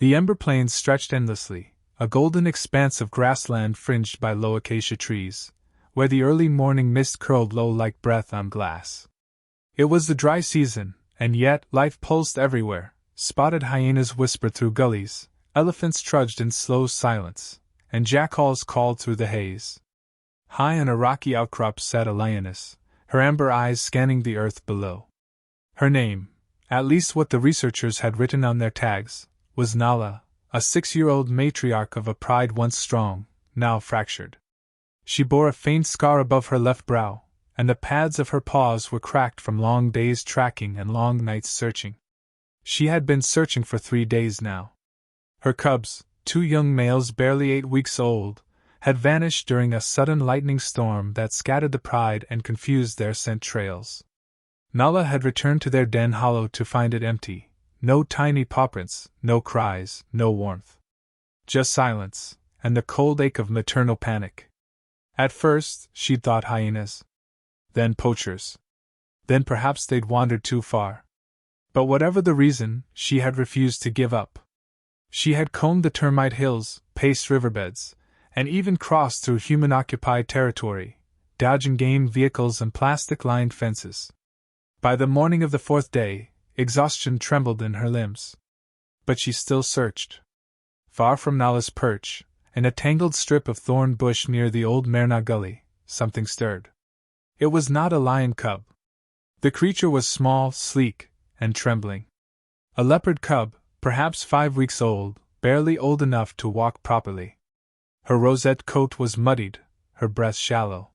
The Ember Plains stretched endlessly, a golden expanse of grassland fringed by low acacia trees, where the early morning mist curled low like breath on glass. It was the dry season, and yet life pulsed everywhere. Spotted hyenas whispered through gullies, elephants trudged in slow silence, and jackals called through the haze. High on a rocky outcrop sat a lioness, her amber eyes scanning the earth below. Her name, at least what the researchers had written on their tags, was Nala, a 6-year-old matriarch of a pride once strong, now fractured. She bore a faint scar above her left brow, and the pads of her paws were cracked from long days tracking and long nights searching. She had been searching for 3 days now. Her cubs, 2 young males barely 8 weeks old, had vanished during a sudden lightning storm that scattered the pride and confused their scent trails. Nala had returned to their den hollow to find it empty. No tiny paw prints, no cries, no warmth. Just silence, and the cold ache of maternal panic. At first, she'd thought hyenas. Then poachers. Then perhaps they'd wandered too far. But whatever the reason, she had refused to give up. She had combed the termite hills, paced riverbeds, and even crossed through human-occupied territory, dodging game vehicles and plastic-lined fences. By the morning of the 4th day, exhaustion trembled in her limbs. But she still searched. Far from Nala's perch, in a tangled strip of thorn bush near the old Merna gully, something stirred. It was not a lion cub. The creature was small, sleek, and trembling. A leopard cub, perhaps 5 weeks old, barely old enough to walk properly. Her rosette coat was muddied, her breast shallow.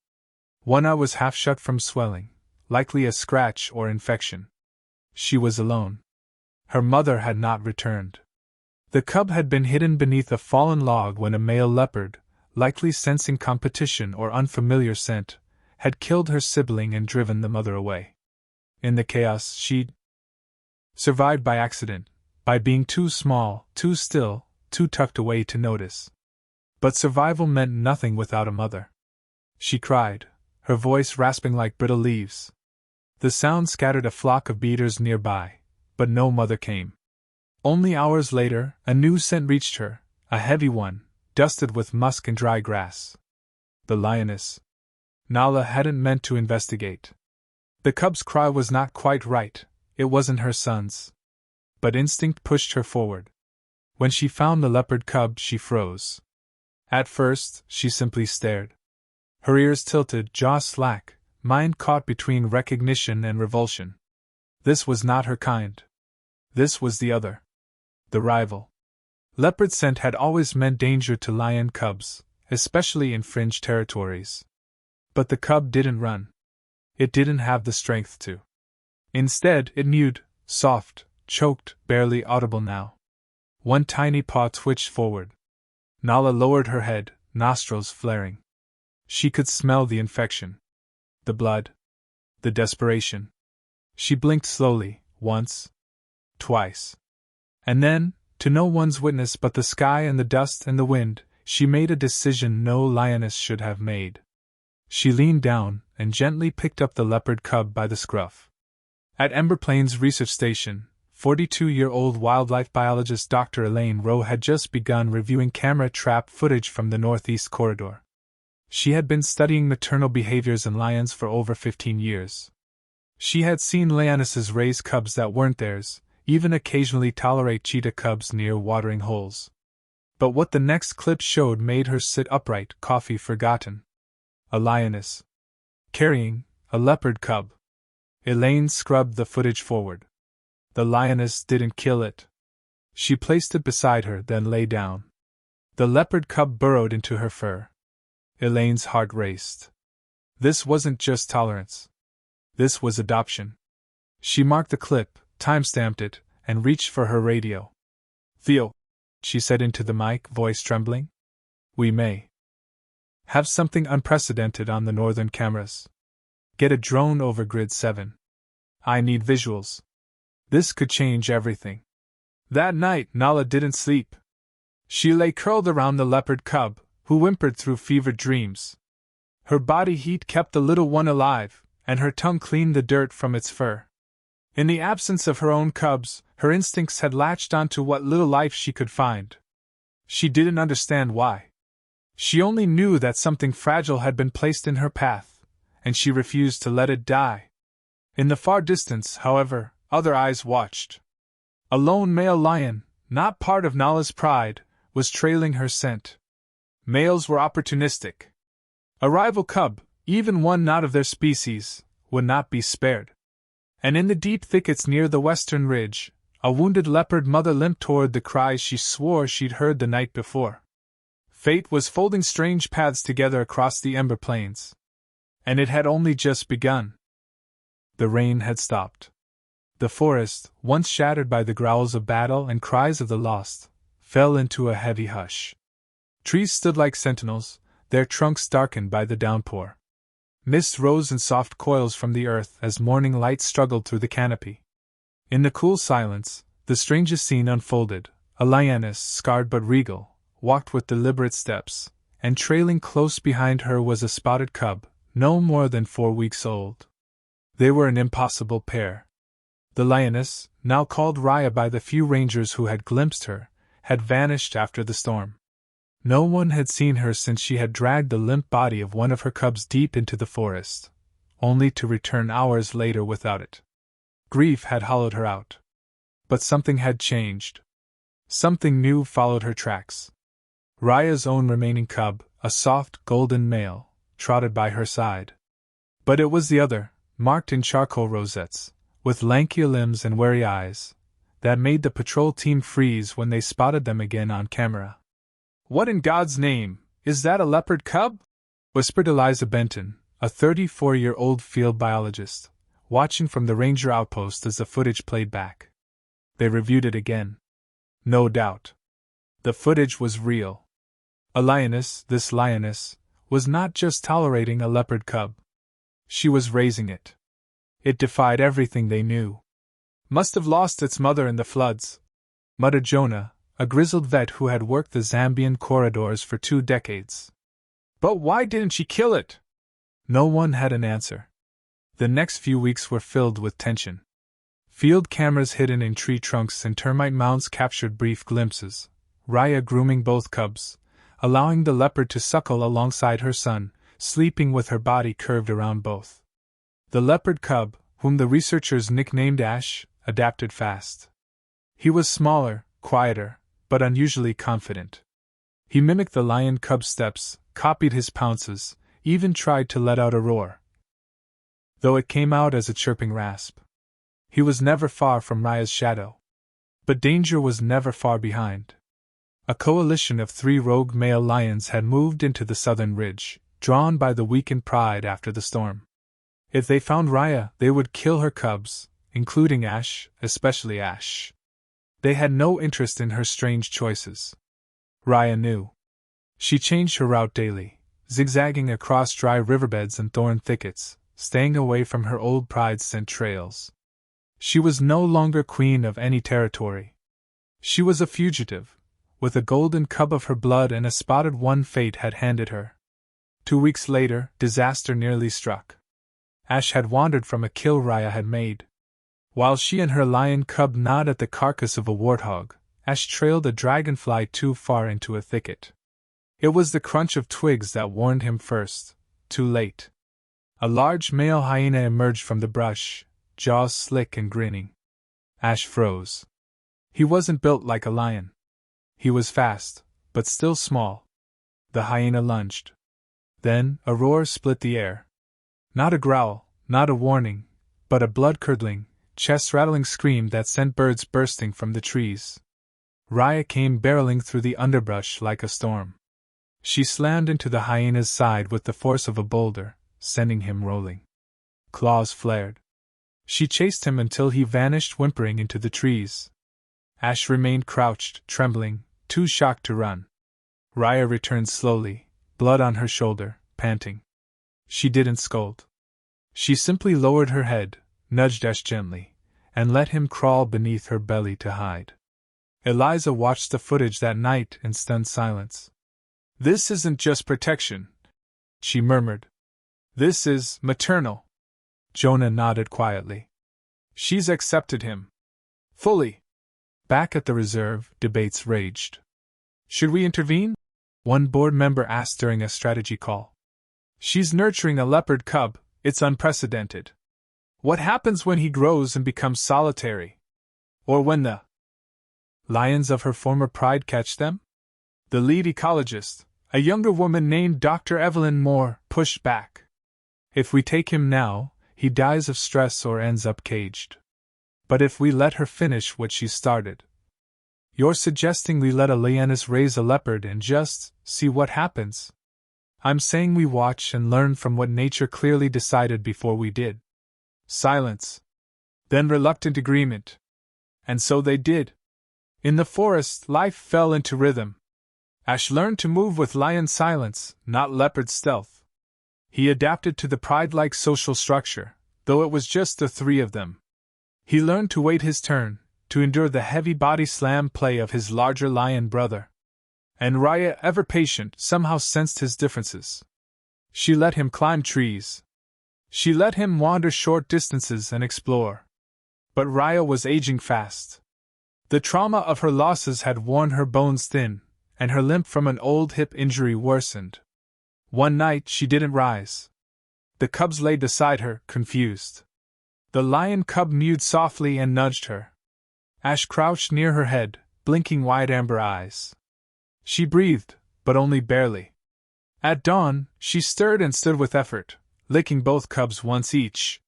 One eye was half shut from swelling, likely a scratch or infection. She was alone. Her mother had not returned. The cub had been hidden beneath a fallen log when a male leopard, likely sensing competition or unfamiliar scent, had killed her sibling and driven the mother away. In the chaos, she'd survived by accident, by being too small, too still, too tucked away to notice. But survival meant nothing without a mother. She cried, her voice rasping like brittle leaves. The sound scattered a flock of beaters nearby, but no mother came. Only hours later, a new scent reached her, a heavy one, dusted with musk and dry grass. The lioness. Nala hadn't meant to investigate. The cub's cry was not quite right, it wasn't her son's. But instinct pushed her forward. When she found the leopard cub, she froze. At first, she simply stared. Her ears tilted, jaw slack, mind caught between recognition and revulsion. This was not her kind. This was the other. The rival. Leopard scent had always meant danger to lion cubs, especially in fringe territories. But the cub didn't run. It didn't have the strength to. Instead, it mewed, soft, choked, barely audible now. One tiny paw twitched forward. Nala lowered her head, nostrils flaring. She could smell the infection. The blood. The desperation. She blinked slowly, once. Twice. And then, to no one's witness but the sky and the dust and the wind, she made a decision no lioness should have made. She leaned down and gently picked up the leopard cub by the scruff. At Ember Plains Research Station, 42-year-old wildlife biologist Dr. Elaine Rowe had just begun reviewing camera trap footage from the Northeast Corridor. She had been studying maternal behaviors in lions for over 15 years. She had seen lionesses raise cubs that weren't theirs, even occasionally tolerate cheetah cubs near watering holes. But what the next clip showed made her sit upright, coffee forgotten. A lioness. Carrying a leopard cub. Elaine scrubbed the footage forward. The lioness didn't kill it. She placed it beside her, then lay down. The leopard cub burrowed into her fur. Elaine's heart raced. This wasn't just tolerance. This was adoption. She marked the clip, timestamped it, and reached for her radio. "Theo," she said into the mic, voice trembling. "We may have something unprecedented on the northern cameras. Get a drone over Grid 7. I need visuals. This could change everything." That night, Nala didn't sleep. She lay curled around the leopard cub, who whimpered through fevered dreams. Her body heat kept the little one alive, and her tongue cleaned the dirt from its fur. In the absence of her own cubs, Her instincts had latched onto what little life she could find. She didn't understand why. She only knew that something fragile had been placed in her path, and she refused to let it die. In the far distance, however, other eyes watched. A lone male lion, not part of Nala's pride, was trailing her scent. Males were opportunistic. A rival cub, even one not of their species, would not be spared. And in the deep thickets near the western ridge, a wounded leopard mother limped toward the cries she swore she'd heard the night before. Fate was folding strange paths together across the ember plains. And it had only just begun. The rain had stopped. The forest, once shattered by the growls of battle and cries of the lost, fell into a heavy hush. Trees stood like sentinels, their trunks darkened by the downpour. Mist rose in soft coils from the earth as morning light struggled through the canopy. In the cool silence, the strangest scene unfolded. A lioness, scarred but regal, walked with deliberate steps, and trailing close behind her was a spotted cub, no more than 4 weeks old. They were an impossible pair. The lioness, now called Raya by the few rangers who had glimpsed her, had vanished after the storm. No one had seen her since she had dragged the limp body of one of her cubs deep into the forest, only to return hours later without it. Grief had hollowed her out. But something had changed. Something new followed her tracks. Raya's own remaining cub, a soft, golden male, trotted by her side. But it was the other, marked in charcoal rosettes, with lankier limbs and wary eyes, that made the patrol team freeze when they spotted them again on camera. "What in God's name, is that a leopard cub?" whispered Eliza Benton, a 34-year-old field biologist, watching from the ranger outpost as the footage played back. They reviewed it again. No doubt. The footage was real. A lioness, this lioness, was not just tolerating a leopard cub. She was raising it. It defied everything they knew. "Must have lost its mother in the floods," muttered Jonah, a grizzled vet who had worked the Zambian corridors for 2 decades. "But why didn't she kill it?" No one had an answer. The next few weeks were filled with tension. Field cameras hidden in tree trunks and termite mounds captured brief glimpses, Raya grooming both cubs, allowing the leopard to suckle alongside her son, sleeping with her body curved around both. The leopard cub, whom the researchers nicknamed Ash, adapted fast. He was smaller, quieter, but unusually confident. He mimicked the lion cub's steps, copied his pounces, even tried to let out a roar, though it came out as a chirping rasp. He was never far from Raya's shadow. But danger was never far behind. A coalition of 3 rogue male lions had moved into the southern ridge, drawn by the weakened pride after the storm. If they found Raya, they would kill her cubs, including Ash, especially Ash. They had no interest in her strange choices. Raya knew. She changed her route daily, zigzagging across dry riverbeds and thorn thickets, staying away from her old pride-scent trails. She was no longer queen of any territory. She was a fugitive, with a golden cub of her blood and a spotted one fate had handed her. 2 weeks later, disaster nearly struck. Ash had wandered from a kill Raya had made. While she and her lion cub gnawed at the carcass of a warthog, Ash trailed a dragonfly too far into a thicket. It was the crunch of twigs that warned him first, too late. A large male hyena emerged from the brush, jaws slick and grinning. Ash froze. He wasn't built like a lion. He was fast, but still small. The hyena lunged. Then, a roar split the air. Not a growl, not a warning, but a blood-curdling, chest-rattling scream that sent birds bursting from the trees. Raya came barreling through the underbrush like a storm. She slammed into the hyena's side with the force of a boulder, sending him rolling. Claws flared. She chased him until he vanished whimpering into the trees. Ash remained crouched, trembling, too shocked to run. Raya returned slowly, blood on her shoulder, panting. She didn't scold. She simply lowered her head, nudged Ash gently, and let him crawl beneath her belly to hide. Eliza watched the footage that night in stunned silence. "This isn't just protection," she murmured. "This is maternal." Jonah nodded quietly. "She's accepted him. Fully." Back at the reserve, debates raged. Should we intervene? One board member asked during a strategy call. She's nurturing a leopard cub, it's unprecedented. What happens when he grows and becomes solitary? Or when the lions of her former pride catch them? The lead ecologist, a younger woman named Dr. Evelyn Moore, pushed back. If we take him now, he dies of stress or ends up caged. But if we let her finish what she started. You're suggesting we let a lioness raise a leopard and just see what happens? I'm saying we watch and learn from what nature clearly decided before we did. Silence. Then reluctant agreement. And so they did. In the forest, life fell into rhythm. Ash learned to move with lion silence, not leopard stealth. He adapted to the pride-like social structure, though it was just the three of them. He learned to wait his turn, to endure the heavy body slam play of his larger lion brother. And Raya, ever patient, somehow sensed his differences. She let him climb trees. She let him wander short distances and explore. But Raya was aging fast. The trauma of her losses had worn her bones thin, and her limp from an old hip injury worsened. One night she didn't rise. The cubs lay beside her, confused. The lion cub mewed softly and nudged her. Ash crouched near her head, blinking wide amber eyes. She breathed, but only barely. At dawn, she stirred and stood with effort, licking both cubs once each.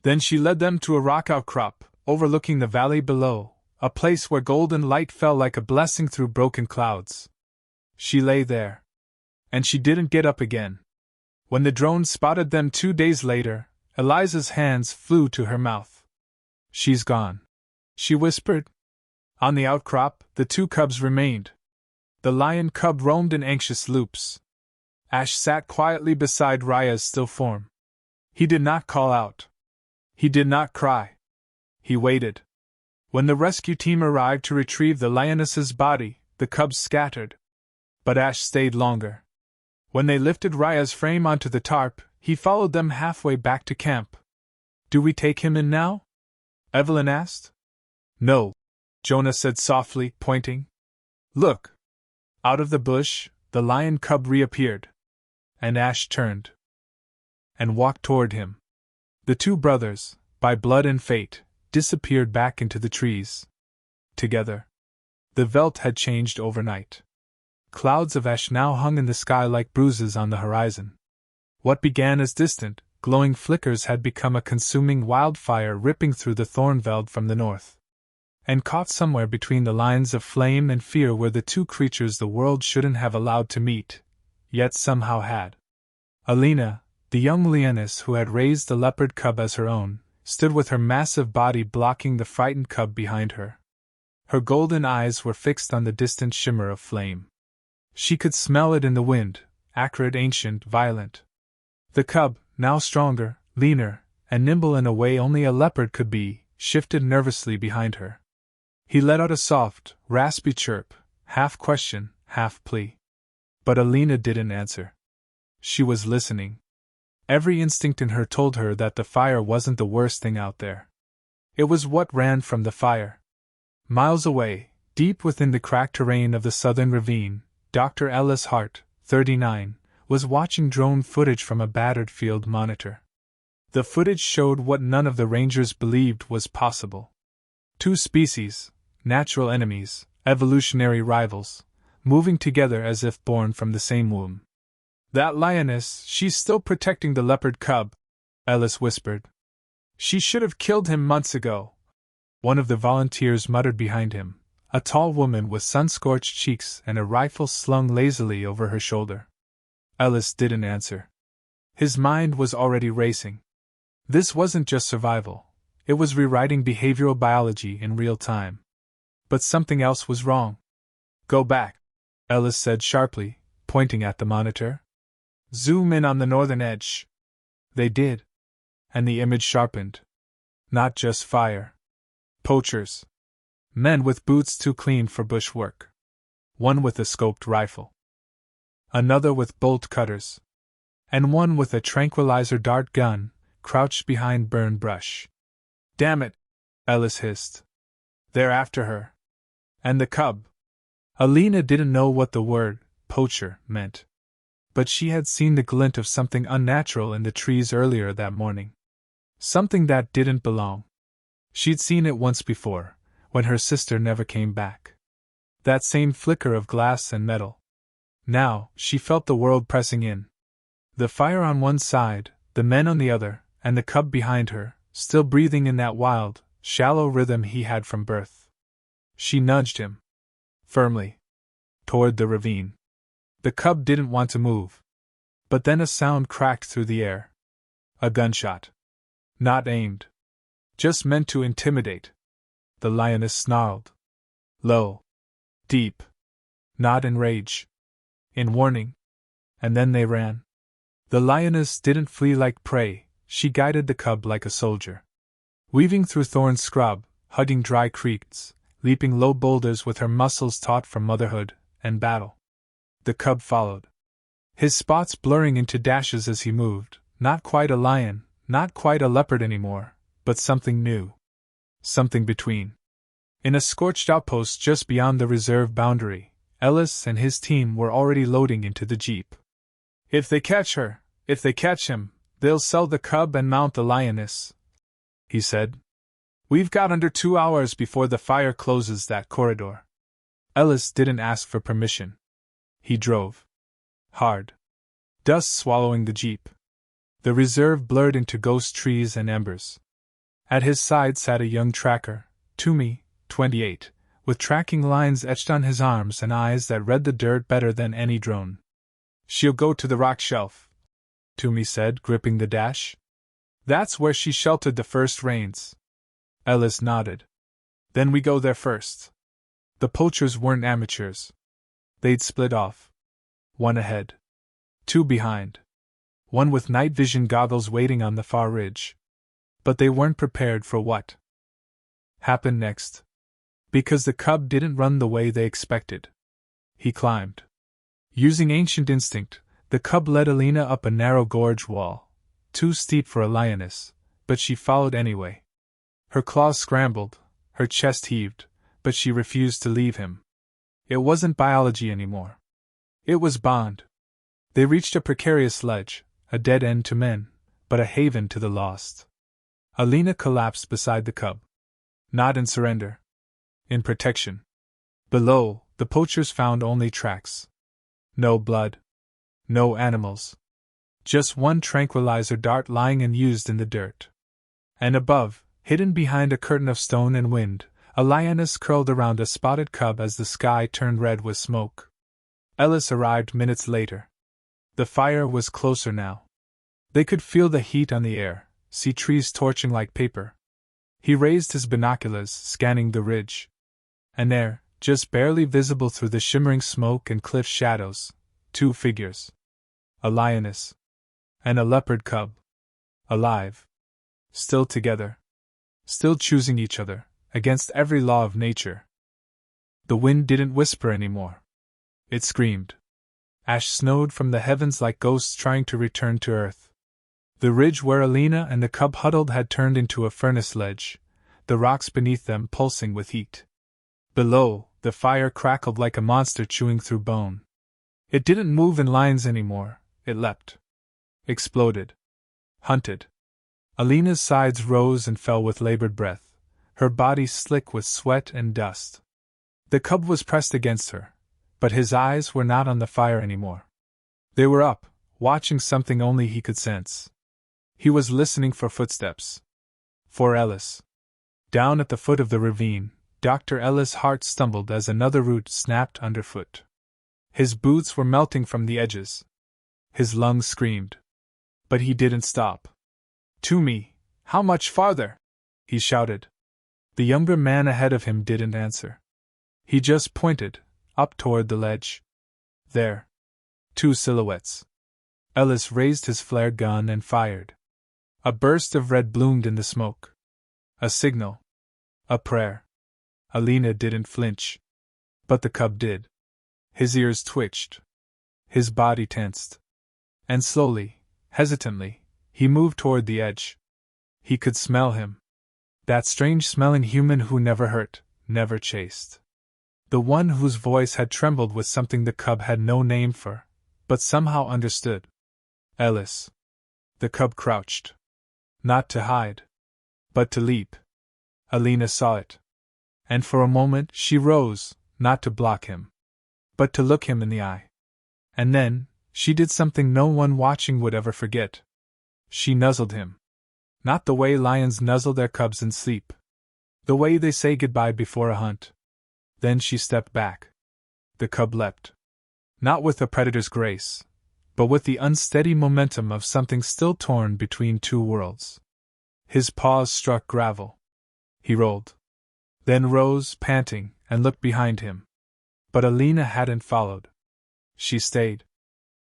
Then she led them to a rock outcrop, overlooking the valley below, a place where golden light fell like a blessing through broken clouds. She lay there. And she didn't get up again. When the drone spotted them 2 days later, Eliza's hands flew to her mouth. She's gone, she whispered. On the outcrop, the two cubs remained. The lion cub roamed in anxious loops. Ash sat quietly beside Raya's still form. He did not call out. He did not cry. He waited. When the rescue team arrived to retrieve the lioness's body, the cubs scattered. But Ash stayed longer. When they lifted Raya's frame onto the tarp, he followed them halfway back to camp. Do we take him in now? Evelyn asked. No, Jonah said softly, pointing. Look. Out of the bush, the lion cub reappeared. And Ash turned. And walked toward him. The two brothers, by blood and fate, disappeared back into the trees. Together. The veldt had changed overnight. Clouds of ash now hung in the sky like bruises on the horizon. What began as distant, glowing flickers had become a consuming wildfire ripping through the thornveld from the north. And caught somewhere between the lines of flame and fear were the two creatures the world shouldn't have allowed to meet, yet somehow had. Alina, the young lioness who had raised the leopard cub as her own, stood with her massive body blocking the frightened cub behind her. Her golden eyes were fixed on the distant shimmer of flame. She could smell it in the wind, acrid, ancient, violent. The cub, now stronger, leaner, and nimble in a way only a leopard could be, shifted nervously behind her. He let out a soft, raspy chirp, half question, half plea. But Alina didn't answer. She was listening. Every instinct in her told her that the fire wasn't the worst thing out there. It was what ran from the fire. Miles away, deep within the cracked terrain of the southern ravine, Dr. Ellis Hart, 39, was watching drone footage from a battered field monitor. The footage showed what none of the rangers believed was possible. Two species, natural enemies, evolutionary rivals, moving together as if born from the same womb. That lioness, she's still protecting the leopard cub, Ellis whispered. She should have killed him months ago. One of the volunteers muttered behind him, a tall woman with sun-scorched cheeks and a rifle slung lazily over her shoulder. Ellis didn't answer. His mind was already racing. This wasn't just survival, it was rewriting behavioral biology in real time. But something else was wrong. Go back, Ellis said sharply, pointing at the monitor. Zoom in on the northern edge. They did. And the image sharpened. Not just fire. Poachers. Men with boots too clean for bush work. One with a scoped rifle. Another with bolt cutters. And one with a tranquilizer dart gun, crouched behind burned brush. Damn it, Ellis hissed. They're after her. And the cub? Alina didn't know what the word, poacher, meant. But she had seen the glint of something unnatural in the trees earlier that morning. Something that didn't belong. She'd seen it once before, when her sister never came back. That same flicker of glass and metal. Now, she felt the world pressing in. The fire on one side, the men on the other, and the cub behind her, still breathing in that wild, shallow rhythm he had from birth. She nudged him. Firmly. Toward the ravine. The cub didn't want to move. But then a sound cracked through the air. A gunshot. Not aimed. Just meant to intimidate. The lioness snarled. Low. Deep. Not in rage. In warning. And then they ran. The lioness didn't flee like prey, she guided the cub like a soldier. Weaving through thorn scrub, hugging dry creeks, leaping low boulders with her muscles taut from motherhood and battle. The cub followed. His spots blurring into dashes as he moved, not quite a lion, not quite a leopard anymore, but something new. Something between. In a scorched outpost just beyond the reserve boundary, Ellis and his team were already loading into the jeep. If they catch her, if they catch him, they'll sell the cub and mount the lioness, he said. We've got under 2 hours before the fire closes that corridor. Ellis didn't ask for permission. He drove. Hard. Dust swallowing the jeep. The reserve blurred into ghost trees and embers. At his side sat a young tracker, Toomey, 28, with tracking lines etched on his arms and eyes that read the dirt better than any drone. She'll go to the rock shelf, Toomey said, gripping the dash. That's where she sheltered the first rains. Ellis nodded. Then we go there first. The poachers weren't amateurs. They'd split off. One ahead. 2 behind. One with night vision goggles waiting on the far ridge. But they weren't prepared for what happened next. Because the cub didn't run the way they expected. He climbed. Using ancient instinct, the cub led Alina up a narrow gorge wall, too steep for a lioness, but she followed anyway. Her claws scrambled, her chest heaved, but she refused to leave him. It wasn't biology anymore. It was bond. They reached a precarious ledge, a dead end to men, but a haven to the lost. Alina collapsed beside the cub. Not in surrender. In protection. Below, the poachers found only tracks. No blood. No animals. Just one tranquilizer dart lying unused in the dirt. And above, hidden behind a curtain of stone and wind, a lioness curled around a spotted cub as the sky turned red with smoke. Ellis arrived minutes later. The fire was closer now. They could feel the heat on the air, see trees torching like paper. He raised his binoculars, scanning the ridge. And there, just barely visible through the shimmering smoke and cliff shadows, 2 figures. A lioness. And a leopard cub. Alive. Still together. Still choosing each other, against every law of nature. The wind didn't whisper anymore. It screamed. Ash snowed from the heavens like ghosts trying to return to earth. The ridge where Alina and the cub huddled had turned into a furnace ledge, the rocks beneath them pulsing with heat. Below, the fire crackled like a monster chewing through bone. It didn't move in lines anymore, it leapt. Exploded. Hunted. Alina's sides rose and fell with labored breath, her body slick with sweat and dust. The cub was pressed against her, but his eyes were not on the fire anymore. They were up, watching something only he could sense. He was listening for footsteps. For Ellis. Down at the foot of the ravine, Dr. Ellis' heart stumbled as another root snapped underfoot. His boots were melting from the edges. His lungs screamed. But he didn't stop. Toomey, how much farther? He shouted. The younger man ahead of him didn't answer. He just pointed, up toward the ledge. There. 2 silhouettes. Ellis raised his flare gun and fired. A burst of red bloomed in the smoke. A signal. A prayer. Alina didn't flinch. But the cub did. His ears twitched. His body tensed. And slowly, hesitantly, he moved toward the edge. He could smell him. That strange-smelling human who never hurt, never chased. The one whose voice had trembled with something the cub had no name for, but somehow understood. Ellis. The cub crouched. Not to hide, but to leap. Alina saw it. And for a moment she rose, not to block him, but to look him in the eye. And then, she did something no one watching would ever forget. She nuzzled him. Not the way lions nuzzle their cubs in sleep. The way they say goodbye before a hunt. Then she stepped back. The cub leapt. Not with a predator's grace, but with the unsteady momentum of something still torn between two worlds. His paws struck gravel. He rolled. Then rose, panting, and looked behind him. But Alina hadn't followed. She stayed.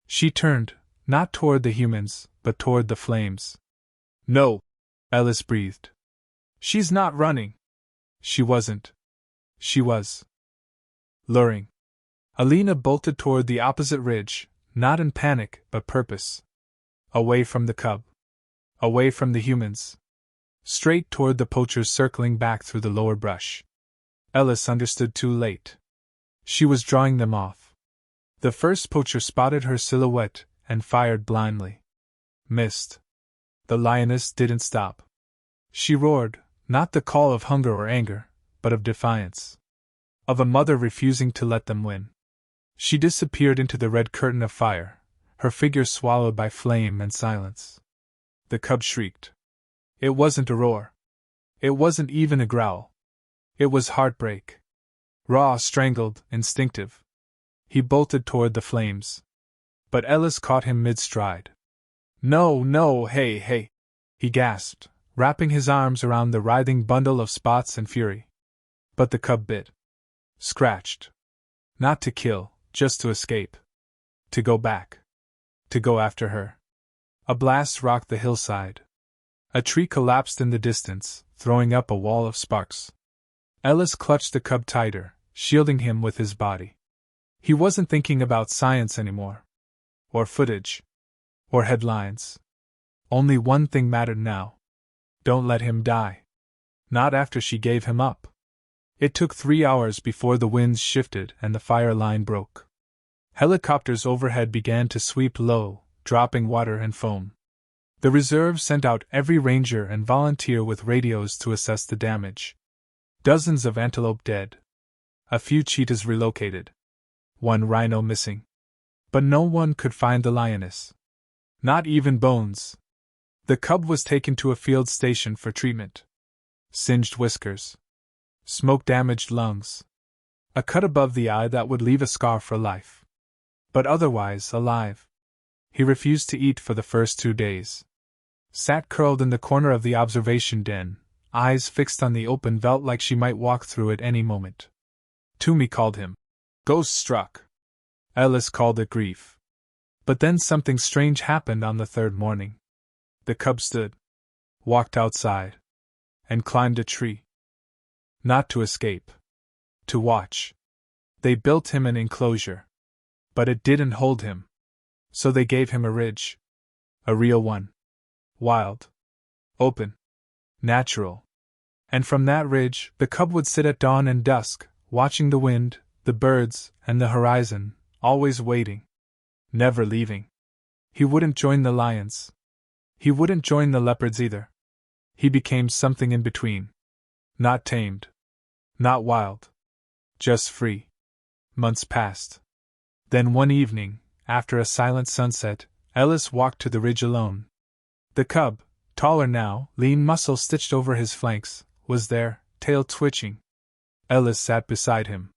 She turned, not toward the humans, but toward the flames. No, Ellis breathed. She's not running. She wasn't. She was luring. Alina bolted toward the opposite ridge, not in panic, but purpose. Away from the cub. Away from the humans. Straight toward the poachers circling back through the lower brush. Ellis understood too late. She was drawing them off. The first poacher spotted her silhouette and fired blindly. Missed. The lioness didn't stop. She roared, not the call of hunger or anger, but of defiance. Of a mother refusing to let them win. She disappeared into the red curtain of fire, her figure swallowed by flame and silence. The cub shrieked. It wasn't a roar. It wasn't even a growl. It was heartbreak. Raw, strangled, instinctive. He bolted toward the flames. But Ellis caught him mid-stride. No, no, hey, hey, he gasped, wrapping his arms around the writhing bundle of spots and fury. But the cub bit. Scratched. Not to kill, just to escape. To go back. To go after her. A blast rocked the hillside. A tree collapsed in the distance, throwing up a wall of sparks. Ellis clutched the cub tighter, shielding him with his body. He wasn't thinking about science anymore. Or footage. Or headlines. Only one thing mattered now. Don't let him die. Not after she gave him up. It took 3 hours before the winds shifted and the fire line broke. Helicopters overhead began to sweep low, dropping water and foam. The reserve sent out every ranger and volunteer with radios to assess the damage. Dozens of antelope dead. A few cheetahs relocated. One rhino missing. But no one could find the lioness. Not even bones. The cub was taken to a field station for treatment. Singed whiskers. Smoke-damaged lungs. A cut above the eye that would leave a scar for life. But otherwise alive. He refused to eat for the first 2 days. Sat curled in the corner of the observation den, eyes fixed on the open veldt like she might walk through it any moment. Toomey called him ghost struck. Ellis called it grief. But then something strange happened on the third morning. The cub stood, walked outside, and climbed a tree. Not to escape. To watch. They built him an enclosure. But it didn't hold him. So they gave him a ridge. A real one. Wild. Open. Natural. And from that ridge, the cub would sit at dawn and dusk, watching the wind, the birds, and the horizon, always waiting. Never leaving. He wouldn't join the lions. He wouldn't join the leopards either. He became something in between. Not tamed. Not wild. Just free. Months passed. Then one evening, after a silent sunset, Ellis walked to the ridge alone. The cub, taller now, lean muscle stitched over his flanks, was there, tail twitching. Ellis sat beside him.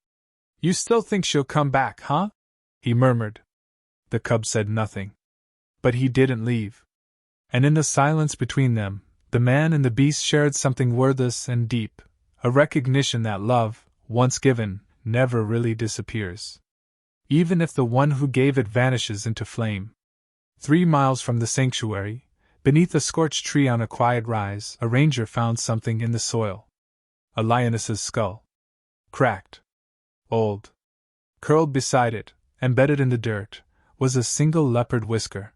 You still think she'll come back, huh? He murmured. The cub said nothing. But he didn't leave. And in the silence between them, the man and the beast shared something wordless and deep, a recognition that love, once given, never really disappears. Even if the one who gave it vanishes into flame. 3 miles from the sanctuary, beneath a scorched tree on a quiet rise, a ranger found something in the soil. A lioness's skull. Cracked. Old. Curled beside it, embedded in the dirt, was a single leopard whisker.